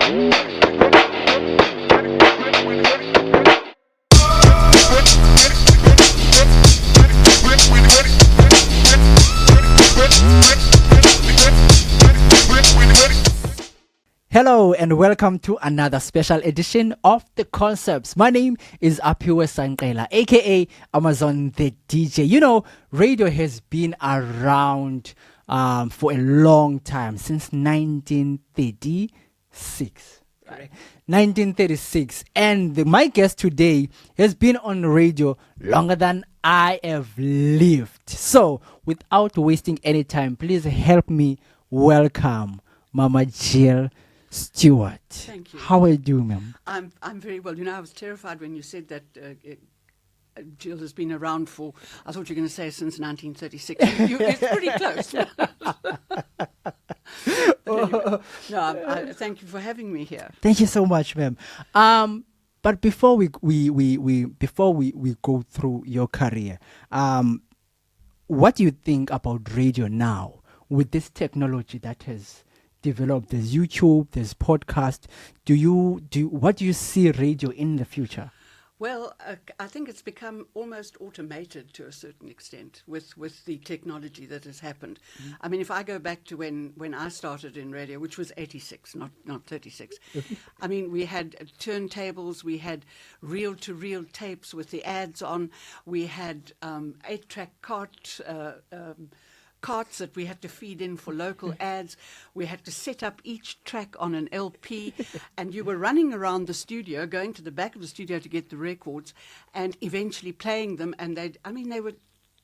Hello and welcome to another special edition of TheConcepts. My name is Apiwe, aka Amazon the DJ. You know, radio has been around for a long time, since 1936. Right? 1936. And my guest today has been on radio longer than I have lived. So, without wasting any time, please help me welcome Mama Jill Stewart. Thank you. How are you doing, ma'am? I'm very well. You know, I was terrified when you said that Jill has been around for, I thought you were going to say since 1936. It's pretty close. Anyway, thank you for having me here. Thank you so much, ma'am. But before we go through your career, what do you think about radio now with this technology that has developed? There's YouTube, there's podcast. What do you see radio in the future? Well, I think it's become almost automated to a certain extent with the technology that has happened. Mm-hmm. I mean, if I go back to when I started in radio, which was 86, not 36. I mean, we had turntables, we had reel-to-reel tapes with the ads on, we had 8-track carts that we had to feed in for local ads. We had to set up each track on an LP, and you were running around the studio, going to the back of the studio to get the records, and eventually playing them. And they were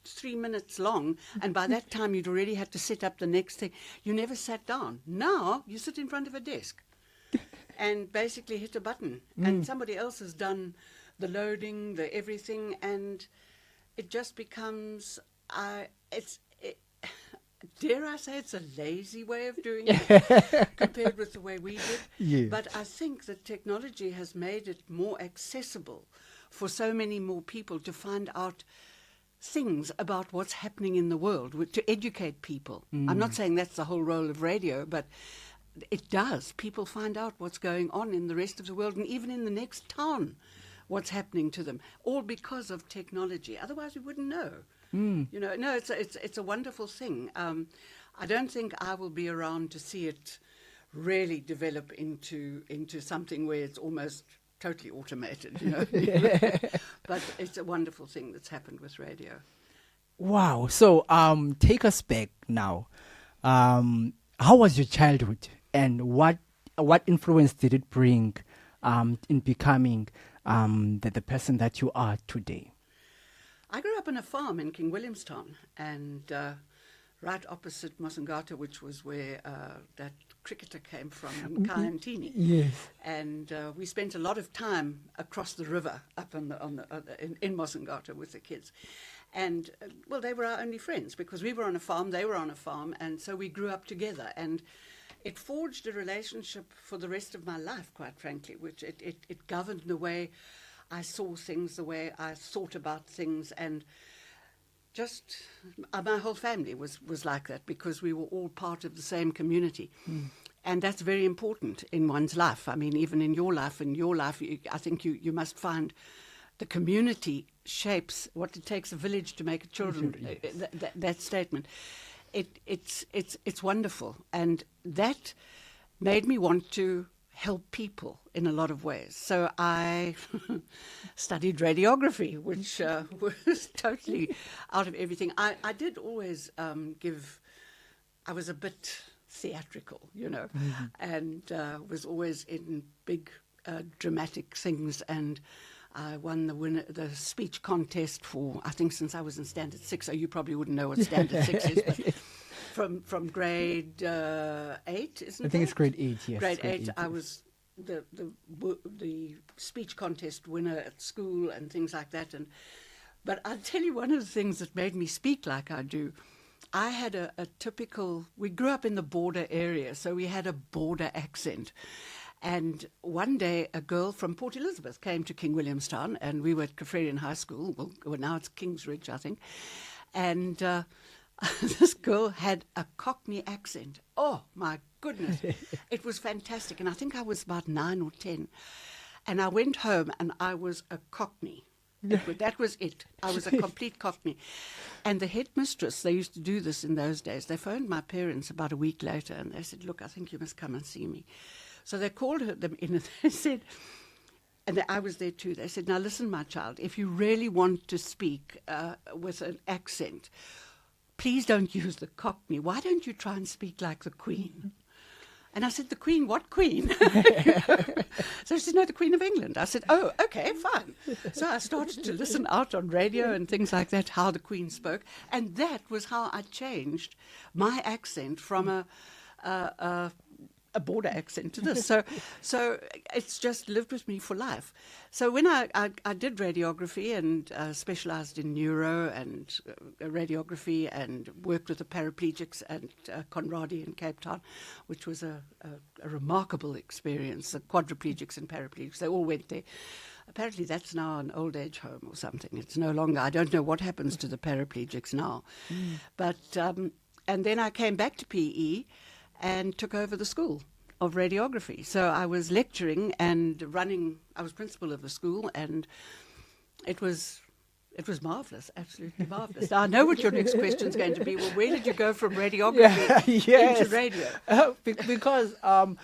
3 minutes long, and by that time you'd already had to set up the next thing. You never sat down. Now you sit in front of a desk and basically hit a button, and somebody else has done the loading, the everything, and it just becomes dare I say, it's a lazy way of doing it compared with the way we did. Yeah. But I think that technology has made it more accessible for so many more people to find out things about what's happening in the world, to educate people. I'm not saying that's the whole role of radio, but it does. People find out what's going on in the rest of the world and even in the next town, what's happening to them, all because of technology. Otherwise, we wouldn't know. You know, no, it's a wonderful thing. I don't think I will be around to see it really develop into something where it's almost totally automated, you know. But it's a wonderful thing that's happened with radio. Wow. So take us back now. How was your childhood, and what influence did it bring in becoming the person that you are today? I grew up on a farm in King Williamstown, and right opposite KwaMasingatha, which was where that cricketer came from, Kayantini. Yes. And we spent a lot of time across the river up in KwaMasingatha with the kids. And, well, they were our only friends because we were on a farm, they were on a farm, and so we grew up together. And it forged a relationship for the rest of my life, quite frankly, which it governed the way I saw things, the way I thought about things, and just my whole family was like that because we were all part of the same community. And that's very important in one's life. I mean, even in your life, I think you must find the community shapes what it takes a village to make a children. Yes. That statement, it's wonderful, and that made me want to help people in a lot of ways. So I studied radiography, which was totally out of everything. I did always I was a bit theatrical, you know, and was always in big dramatic things, and I won the speech contest for, I think, since I was in Standard 6, so you probably wouldn't know what Standard 6 is, but from grade 8, isn't it? I think it's grade 8, yes. Grade 8, I was the speech contest winner at school and things like that. But I'll tell you, one of the things that made me speak like I do, I had a typical, we grew up in the border area, so we had a border accent. And one day, a girl from Port Elizabeth came to King Williamstown, and we were at Kafredian High School. Well, now it's Kingsridge, I think. And this girl had a Cockney accent. Oh, my goodness. It was fantastic. And I think I was about 9 or 10. And I went home and I was a Cockney. That was it. I was a complete Cockney. And the headmistress, they used to do this in those days. They phoned my parents about a week later and they said, look, I think you must come and see me. So they called them in and they said, and I was there too, they said, now listen, my child, if you really want to speak with an accent, please don't use the Cockney. Why don't you try and speak like the Queen? And I said, the Queen, what Queen? So she said, no, the Queen of England. I said, oh, okay, fine. So I started to listen out on radio and things like that, how the Queen spoke. And that was how I changed my accent from a border accent to this. So it's just lived with me for life. So when I did radiography and specialized in neuro and radiography and worked with the paraplegics at Conradie in Cape Town, which was a remarkable experience. The quadriplegics and paraplegics, they all went there. Apparently that's now an old age home or something. It's no longer, I don't know what happens to the paraplegics now. But, and then I came back to PE and took over the school of radiography. So I was lecturing and running, I was principal of the school, and it was marvellous, absolutely marvellous. Now, I know what your next question is going to be. Well, where did you go from radiography into radio? Because I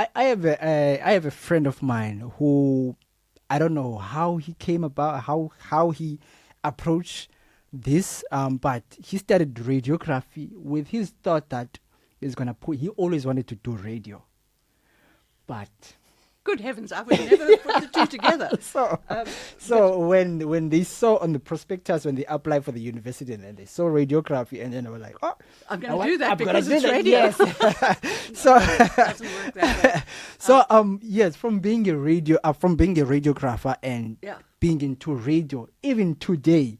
have a friend of mine who, I don't know how he came about, how he approached this, but he studied radiography with his thought that he always wanted to do radio. But good heavens, I would never put the two together. So when they saw on the prospectus, when they applied for the university, and then they saw radiography, and then they were like, oh, I'm going to do that because it's radio. Yes. So it doesn't work that way. So yes, from being a radiographer and being into radio, even today,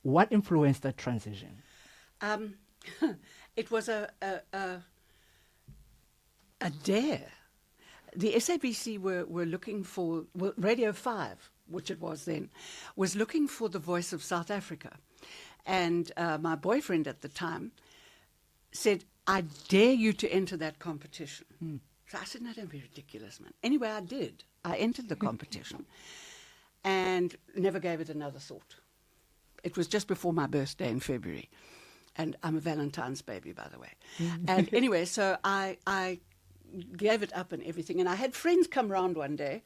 what influenced that transition? It was a dare. The SABC were looking for, well, Radio 5, which it was then, was looking for the voice of South Africa. And my boyfriend at the time said, I dare you to enter that competition. So I said, no, don't be ridiculous, man. Anyway, I did. I entered the competition and never gave it another thought. It was just before my birthday in February. And I'm a Valentine's baby, by the way. And anyway, so I gave it up and everything. And I had friends come round one day,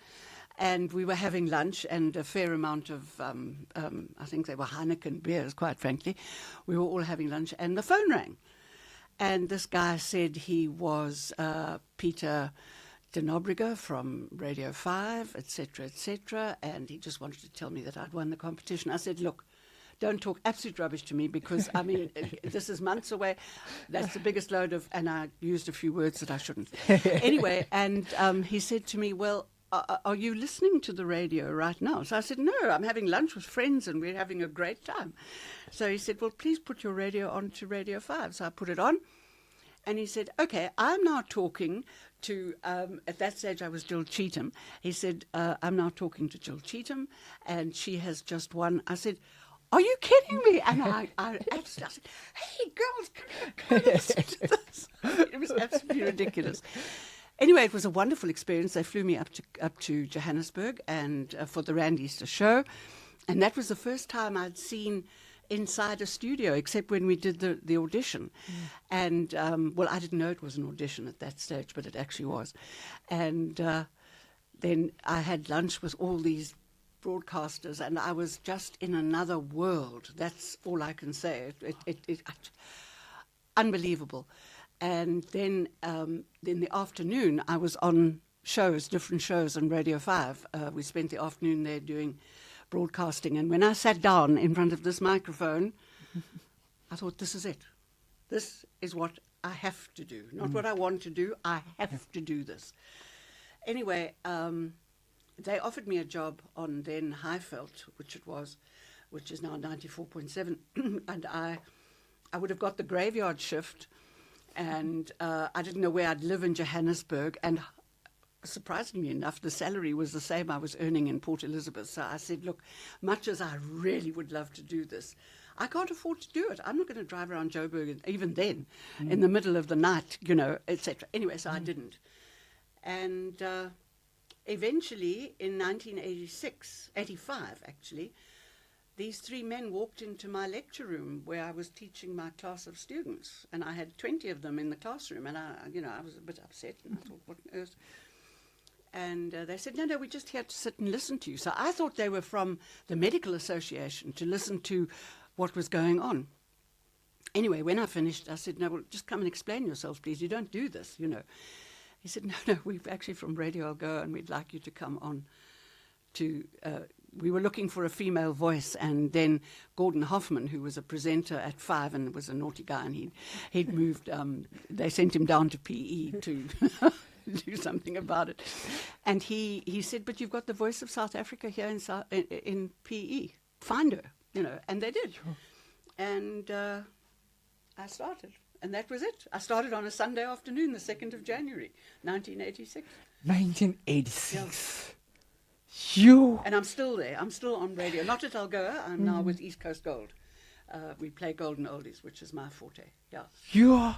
and we were having lunch and a fair amount of, I think they were Heineken beers, quite frankly. We were all having lunch, and the phone rang. And this guy said he was Peter de Nobrega from Radio 5, etc., and he just wanted to tell me that I'd won the competition. I said, look, don't talk absolute rubbish to me because, I mean, this is months away. That's the biggest load of, and I used a few words that I shouldn't. Anyway, and he said to me, well, are you listening to the radio right now? So I said, no, I'm having lunch with friends and we're having a great time. So he said, well, please put your radio on to Radio 5. So I put it on. And he said, okay, I'm now talking to, at that stage I was Jill Cheetham. He said, I'm now talking to Jill Cheetham and she has just won. I said, are you kidding me? And I said, hey, girls, come on, listen to this. It was absolutely ridiculous. Anyway, it was a wonderful experience. They flew me up to Johannesburg and for the Rand Easter show. And that was the first time I'd seen inside a studio, except when we did the audition. And, well, I didn't know it was an audition at that stage, but it actually was. And then I had lunch with all these broadcasters, and I was just in another world. That's all I can say. It unbelievable. And then in the afternoon, I was on shows, different shows on Radio 5. We spent the afternoon there doing broadcasting. And when I sat down in front of this microphone, I thought, this is it. This is what I have to do. Not what I want to do. I have to do this. Anyway, they offered me a job on then Highveld, which is now 94.7, and I would have got the graveyard shift, and I didn't know where I'd live in Johannesburg, and surprisingly enough, the salary was the same I was earning in Port Elizabeth. So I said, look, much as I really would love to do this, I can't afford to do it. I'm not going to drive around Joburg, even then, in the middle of the night, you know, etc. Anyway, so I didn't. And eventually, in 1985 actually, these three men walked into my lecture room where I was teaching my class of students, and I had 20 of them in the classroom, and I was a bit upset, and I thought, what on earth? And they said, no, we're just here to sit and listen to you. So I thought they were from the medical association to listen to what was going on. Anyway, when I finished, I said, no, well, just come and explain yourselves, please. You don't do this, you know. He said, no, we're actually from Radio Algoa, and we'd like you to come on to... we were looking for a female voice, and then Gordon Hoffman, who was a presenter at 5 and was a naughty guy, and he'd moved, they sent him down to PE to do something about it. And he said, but you've got the voice of South Africa here in PE. Find her, you know, and they did. Sure. And I started, and that was it. I started on a Sunday afternoon, the 2nd of January, 1986. 1986. You. And I'm still there. I'm still on radio. Not at Algoa. I'm now with East Coast Gold. We play Golden Oldies, which is my forte. Yeah. You.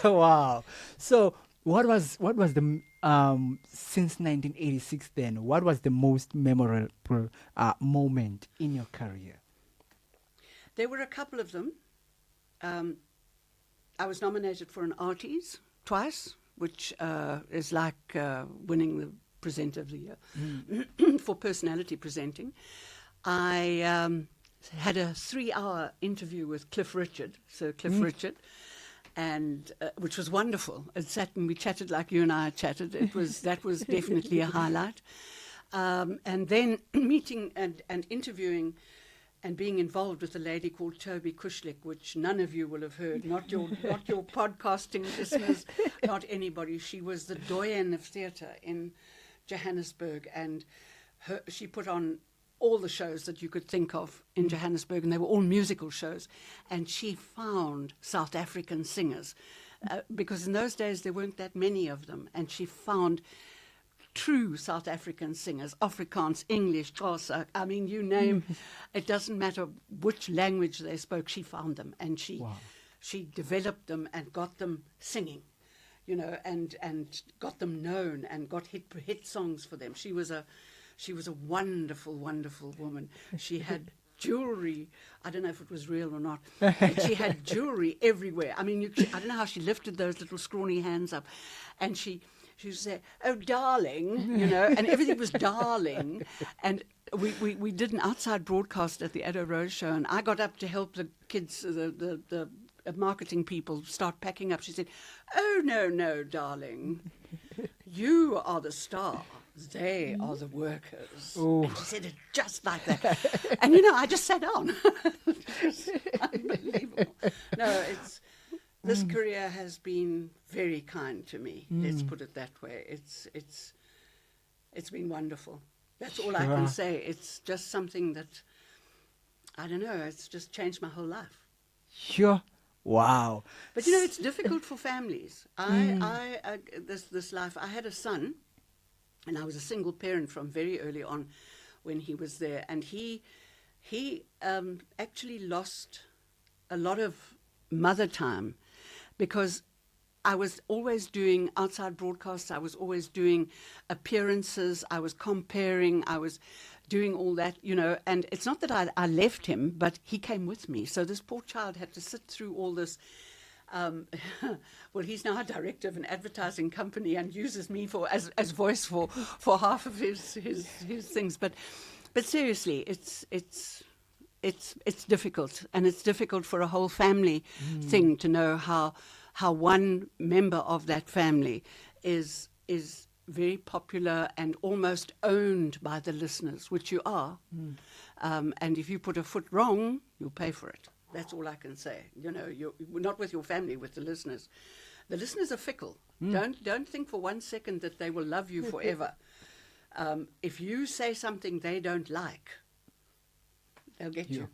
Wow. So what was the since 1986 then? What was the most memorable moment in your career? There were a couple of them. I was nominated for an Arties twice, which is like winning the Presenter of the Year for personality presenting. I had a 3-hour interview with Cliff Richard, Sir Cliff Richard, and which was wonderful. It sat and we chatted like you and I chatted. That was definitely a highlight. And then meeting and interviewing and being involved with a lady called Toby Kushlik, which none of you will have heard, not your podcasting listeners, not anybody. She was the doyen of theatre in Johannesburg, and she put on all the shows that you could think of in Johannesburg, and they were all musical shows. And she found South African singers, because in those days there weren't that many of them, and she found true South African singers, Afrikaans, English, Xhosa, I mean, you name, it doesn't matter which language they spoke, she found them, and she developed them and got them singing, you know, and got them known and got hit songs for them. She was a wonderful, wonderful woman. She had jewelry. I don't know if it was real or not, but she had jewelry everywhere. I mean, I don't know how she lifted those little scrawny hands up, and she would say, "Oh, darling," you know, and everything was darling. And we did an outside broadcast at the Addo Rose show, and I got up to help the kids, the marketing people start packing up. She said, "Oh, no, darling, you are the star. They are the workers." Ooh. And she said it just like that. And, you know, I just sat down. It's unbelievable. No, this career has been very kind to me. Let's put it that way. It's been wonderful. That's all I can say. It's just something that, I don't know, it's just changed my whole life. Sure. Wow. But, you know, it's difficult for families. This life, I had a son, and I was a single parent from very early on when he was there. And he actually lost a lot of mother time because I was always doing outside broadcasts. I was always doing appearances. I was comparing. I was doing all that, you know. And it's not that I left him, but he came with me. So this poor child had to sit through all this. Well, he's now a director of an advertising company and uses me as voice for half of his things. But seriously, it's difficult, and it's difficult for a whole family thing to know how one member of that family is very popular and almost owned by the listeners, which you are. And if you put a foot wrong, you'll pay for it. That's all I can say. You know, you're not with your family, with the listeners. The listeners are fickle. Don't think for 1 second that they will love you forever. If you say something they don't like, they'll get you.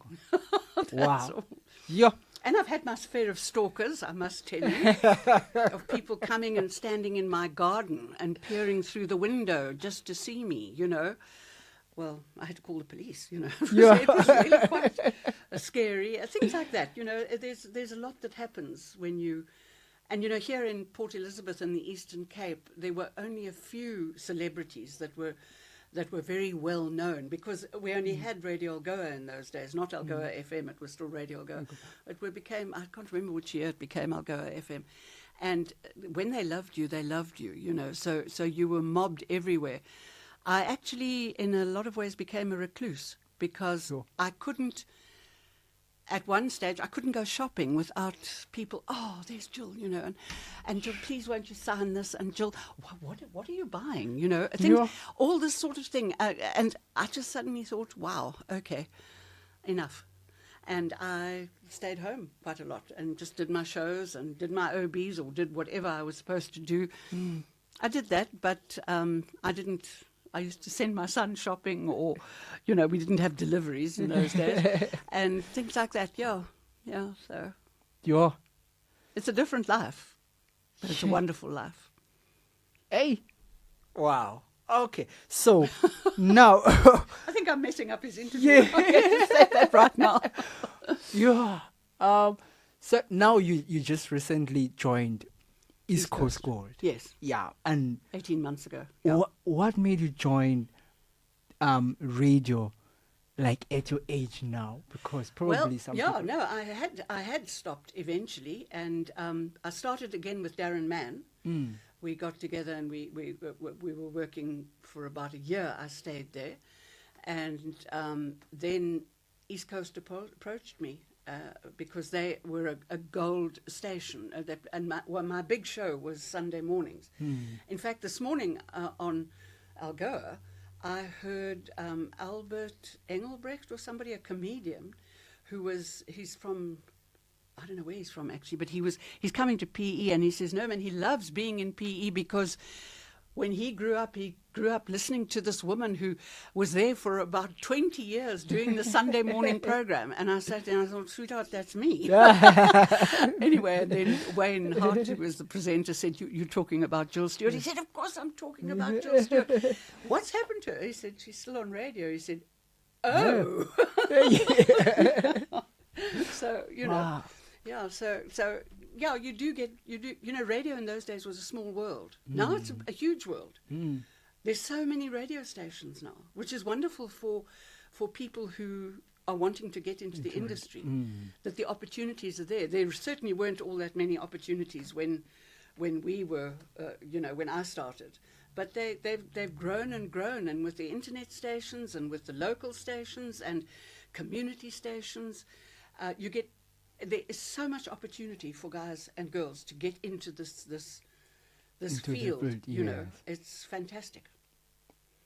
Wow. All. Yeah. And I've had my share of stalkers, I must tell you, of people coming and standing in my garden and peering through the window just to see me, you know. well, I had to call the police, Yeah. It was really quite scary. Things like that, there's a lot that happens when you... And, here in Port Elizabeth in the Eastern Cape, there were only a few celebrities that were very well known, because we only had Radio Algoa in those days, not Algoa FM, it was still Radio Algoa. It became, I can't remember which year it became Algoa FM. And when they loved you, so you were mobbed everywhere. I actually, in a lot of ways, became a recluse, because Sure. I couldn't... At one stage, I couldn't go shopping without people, oh, there's Jill, and Jill, please won't you sign this? And Jill, what are you buying? I think Yeah. all this sort of thing. And I just suddenly thought, wow, okay, enough. And I stayed home quite a lot and just did my shows and did my OBs or did whatever I was supposed to do. I did that, but I didn't... I used to send my son shopping, or, we didn't have deliveries in those days, and things like that. Yeah. So Yeah. it's a different life, but it's a wonderful life. Hey. Wow. Okay. So now... I think I'm messing up his interview. Yeah. I'm going to say that right now. Yeah. So now you just recently joined East Coast Gold. Yes, Yeah. And 18 months ago. Yeah. what made you join radio, like at your age now? Because probably some people... no, I had stopped eventually, and I started again with Darren Mann. We got together and we were working for about a year. I stayed there, and then East Coast approached me. Because they were a gold station, and my big show was Sunday mornings. In fact, this morning on Algoa, I heard Albert Engelbrecht or somebody, a comedian, he's from, I don't know where he's from actually, but he's coming to PE, and he says, no man, he loves being in PE because when he grew up listening to this woman who was there for about 20 years doing the Sunday morning program. And I sat there and I thought, sweetheart, that's me. Anyway, and then Wayne Hart, who was the presenter, said, you're talking about Jill Stewart. He said, of course I'm talking about Jill Stewart. What's happened to her? He said, she's still on radio. He said, oh. So, Wow. Yeah, so yeah, you do, radio in those days was a small world. Now it's a huge world. There's so many radio stations now, which is wonderful for people who are wanting to get into the industry, that the opportunities are there. There certainly weren't all that many opportunities when we were, when I started. But they've grown and grown, and with the internet stations and with the local stations and community stations, there is so much opportunity for guys and girls to get into this field. It's fantastic.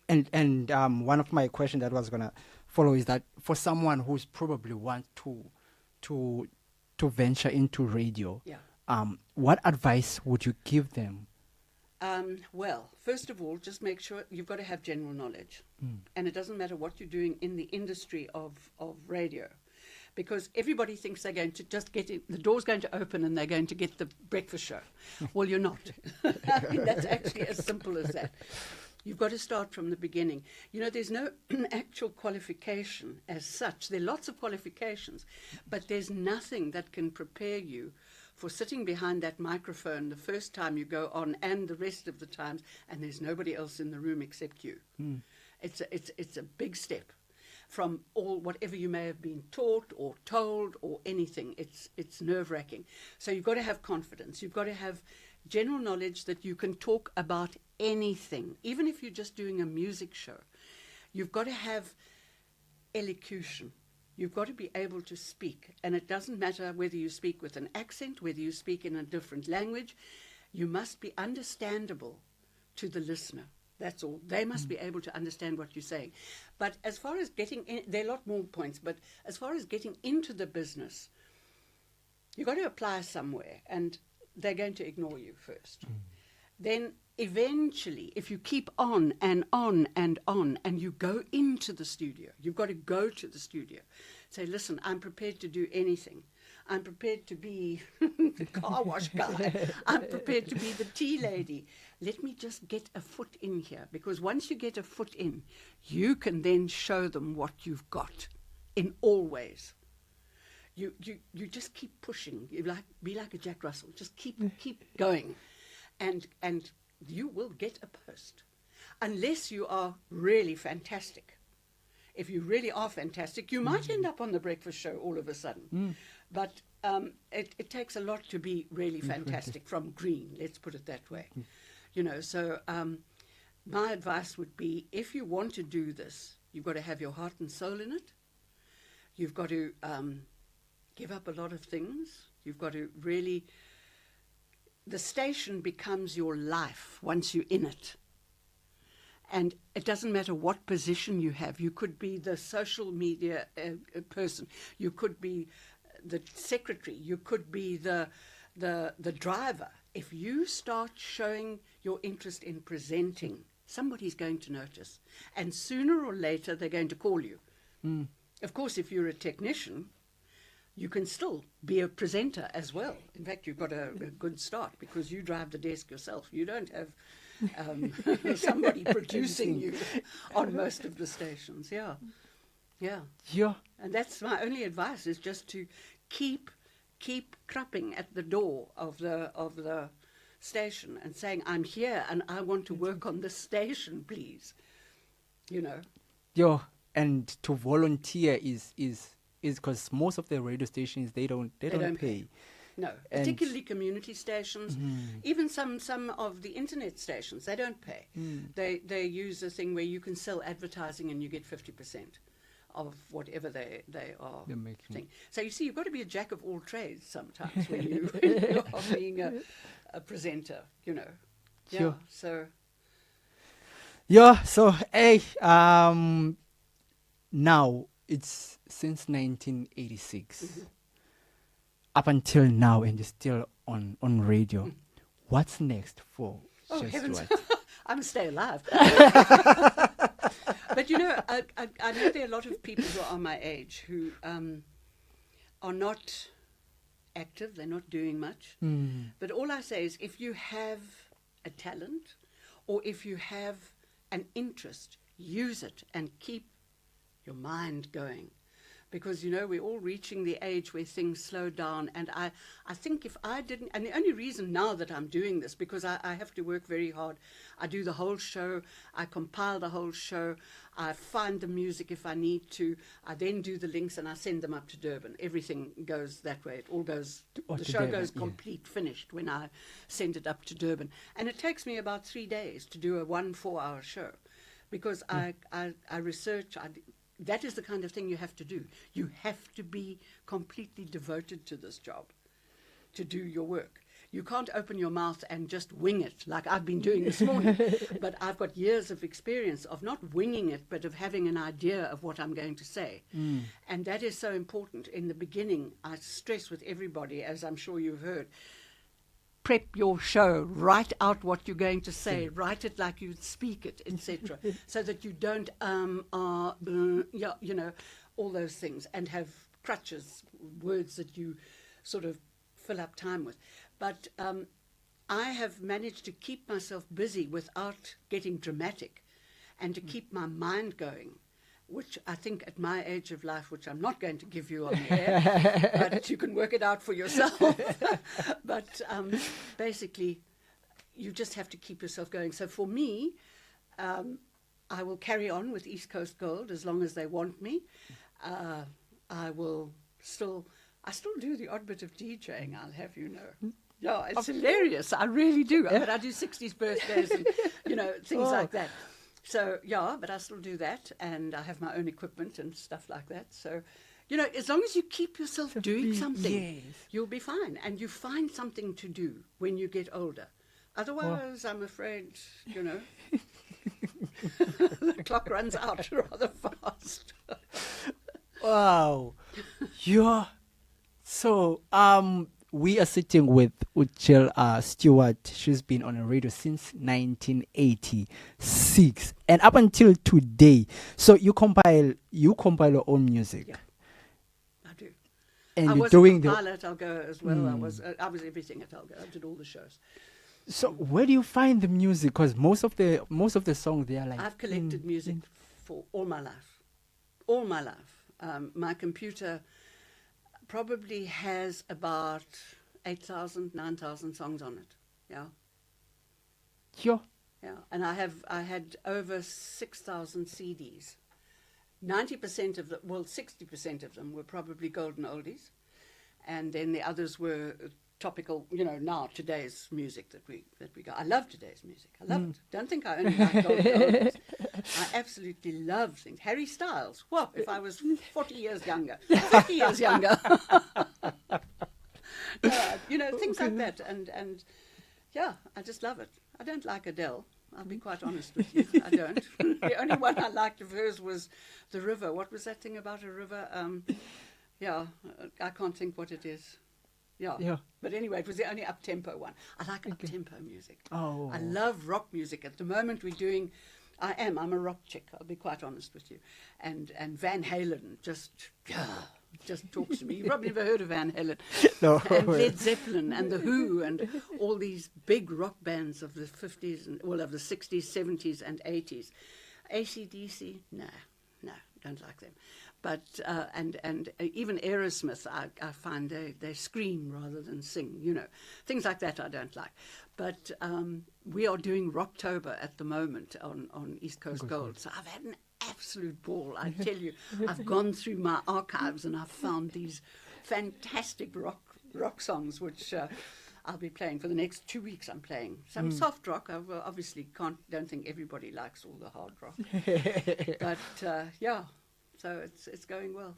And one of my questions that was gonna follow is that for someone who's probably want to venture into radio, what advice would you give them? Well, first of all, just make sure you've got to have general knowledge, and it doesn't matter what you're doing in the industry of radio. Because everybody thinks they're going to just get it, the door's going to open and they're going to get the breakfast show. Well, you're not. I mean, that's actually as simple as that. You've got to start from the beginning. There's no actual qualification as such. There are lots of qualifications, but there's nothing that can prepare you for sitting behind that microphone the first time you go on and the rest of the times, and there's nobody else in the room except you. It's a big step. From whatever you may have been taught or told or anything, it's nerve-wracking. So you've got to have confidence. You've got to have general knowledge that you can talk about anything, even if you're just doing a music show. You've got to have elocution. You've got to be able to speak, and it doesn't matter whether you speak with an accent, whether you speak in a different language. You must be understandable to the listener. That's all. They must be able to understand what you're saying. But as far as getting in, there are a lot more points, but as far as getting into the business, you've got to apply somewhere, and they're going to ignore you first. Then eventually, if you keep on and on and on, and you go into the studio, you've got to go to the studio. Say, listen, I'm prepared to do anything. I'm prepared to be the car wash guy. I'm prepared to be the tea lady. Let me just get a foot in here, because once you get a foot in, you can then show them what you've got in all ways. You just keep pushing. Be like a Jack Russell. Just keep going, and you will get a post, unless you are really fantastic. If you really are fantastic, you might end up on the breakfast show all of a sudden. But it takes a lot to be really fantastic from green, let's put it that way. You know, so my advice would be, if you want to do this, you've got to have your heart and soul in it. You've got to give up a lot of things. You've got to really... The station becomes your life once you're in it. And it doesn't matter what position you have. You could be the social media person. You could be the secretary. You could be the driver. If you start showing your interest in presenting, somebody's going to notice. And sooner or later, they're going to call you. Of course, if you're a technician, you can still be a presenter as well. In fact, you've got a good start, because you drive the desk yourself. You don't have... somebody producing you on most of the stations. Yeah. And that's my only advice, is just to keep crapping at the door of the station and saying, I'm here and I want to work on this station, please. You know. And to volunteer is because most of the radio stations they don't pay. No, particularly community stations, even some of the internet stations, they don't pay. They use a thing where you can sell advertising and you get 50% of whatever they are making. So you see, you've got to be a jack of all trades sometimes when you are being a presenter, you know. Sure. So hey, now it's since 1986. Up until now, and you're still on radio. What's next for heavens. Stewart? I'm stay alive. But you know, I know there are a lot of people who are my age who are not active, they're not doing much. But all I say is, if you have a talent or if you have an interest, use it and keep your mind going. Because, you know, we're all reaching the age where things slow down. And I think if I didn't, and the only reason now that I'm doing this, because I have to work very hard. I do the whole show. I compile the whole show. I find the music if I need to. I then do the links and I send them up to Durban. Everything goes that way. It all goes, the show goes complete, finished when I send it up to Durban. And it takes me about 3 days to do a 4-hour show. Because I research, that is the kind of thing you have to do. You have to be completely devoted to this job to do your work. You can't open your mouth and just wing it like I've been doing this morning. But I've got years of experience of not winging it, but of having an idea of what I'm going to say. And that is so important. In the beginning, I stress with everybody, as I'm sure you've heard, prep your show, write out what you're going to say, write it like you'd speak it, etc., so that you don't, you know, all those things, and have crutches, words that you sort of fill up time with. But I have managed to keep myself busy without getting dramatic, and to keep my mind going, which I think at my age of life, which I'm not going to give you on the air, but you can work it out for yourself. But basically, you just have to keep yourself going. So for me, I will carry on with East Coast Gold as long as they want me. I still do the odd bit of DJing, I'll have you know. Yeah, it's hilarious. I really do. But I do 60s birthdays and, you know, things like that. So, yeah, but I still do that, and I have my own equipment and stuff like that. So, you know, as long as you keep yourself doing something, you'll be fine. And you find something to do when you get older. Otherwise, I'm afraid, you know, the clock runs out rather fast. Wow. Yeah. So, we are sitting with Uchel Stewart. She's been on the radio since 1986 and up until today. So you compile your own music. Yeah, I do. And I you're was doing a the. pilot Algoa as well. I was everything at Algoa. I did all the shows. So where do you find the music? Because most of the songs they are like. I've collected music for all my life. All my life. My computer probably has about 8,000, 9,000 songs on it. Yeah. Sure. Yeah. And I had over 6,000 CDs. 90% of them, 60% of them were probably golden oldies. And then the others were topical, now today's music that we got. I love today's music. I love it. Don't think I only like golden oldies. I absolutely love things. Harry Styles. What if I was 40 years younger? 50 years younger. Things like that. And yeah, I just love it. I don't like Adele. I'll be quite honest with you. I don't. The only one I liked of hers was The River. What was that thing about a river? I can't think what it is. Yeah. But anyway, it was the only up-tempo one. I like up-tempo music. Oh. I love rock music. At the moment I'm a rock chick, I'll be quite honest with you. And Van Halen just talks to me. You've probably never heard of Van Halen. No. And Led Zeppelin and The Who and all these big rock bands of the 50s and all of the 60s, 70s and 80s. AC/DC, no, don't like them. But and even Aerosmith, I find they scream rather than sing. Things like that I don't like. But we are doing Rocktober at the moment on East Coast Gold. So I've had an absolute ball. I tell you, I've gone through my archives and I've found these fantastic rock songs, which I'll be playing for the next 2 weeks. I'm playing some soft rock. I obviously don't think everybody likes all the hard rock. But yeah. So it's going well.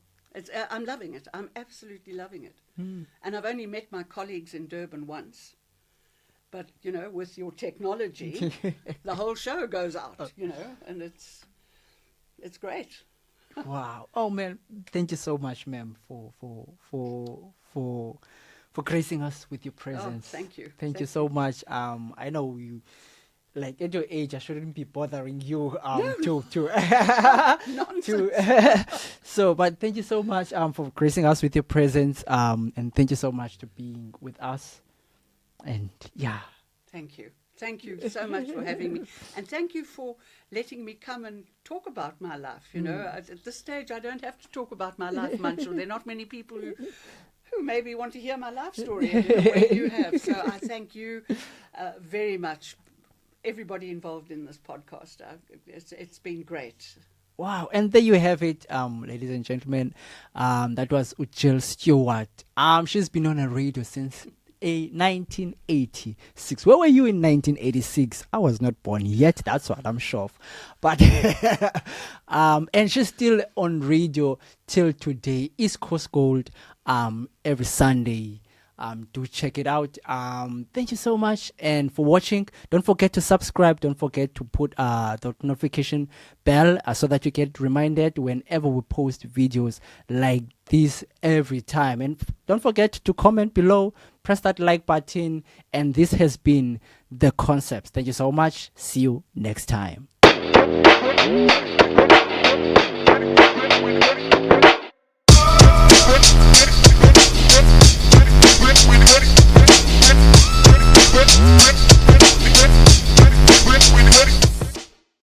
I'm loving it. I'm absolutely loving it. And I've only met my colleagues in Durban once. But, with your technology, the whole show goes out, and it's great. Wow. Oh, man. Thank you so much, ma'am, for gracing us with your presence. Oh, thank you. Thank you so much. I know you. Like at your age, I shouldn't be bothering you but thank you so much for gracing us with your presence, and thank you so much for being with us. And yeah, thank you so much for having me, and thank you for letting me come and talk about my life. At this stage I don't have to talk about my life much, or there are not many people who maybe want to hear my life story in the way you have. So I thank you very much, everybody involved in this podcast. It's been great. Wow. And there you have it, ladies and gentlemen. That was Jill Stewart. She's been on a radio since 1986. Where were you in 1986? I was not born yet, that's what I'm sure of. But and she's still on radio till today. East Coast Gold, every Sunday. Do check it out. Thank you so much and for watching. Don't forget to subscribe. Don't forget to put the notification bell so that you get reminded whenever we post videos like this every time. And don't forget to comment below, press that like button. And this has been TheConcepts. Thank you so much. See you next time.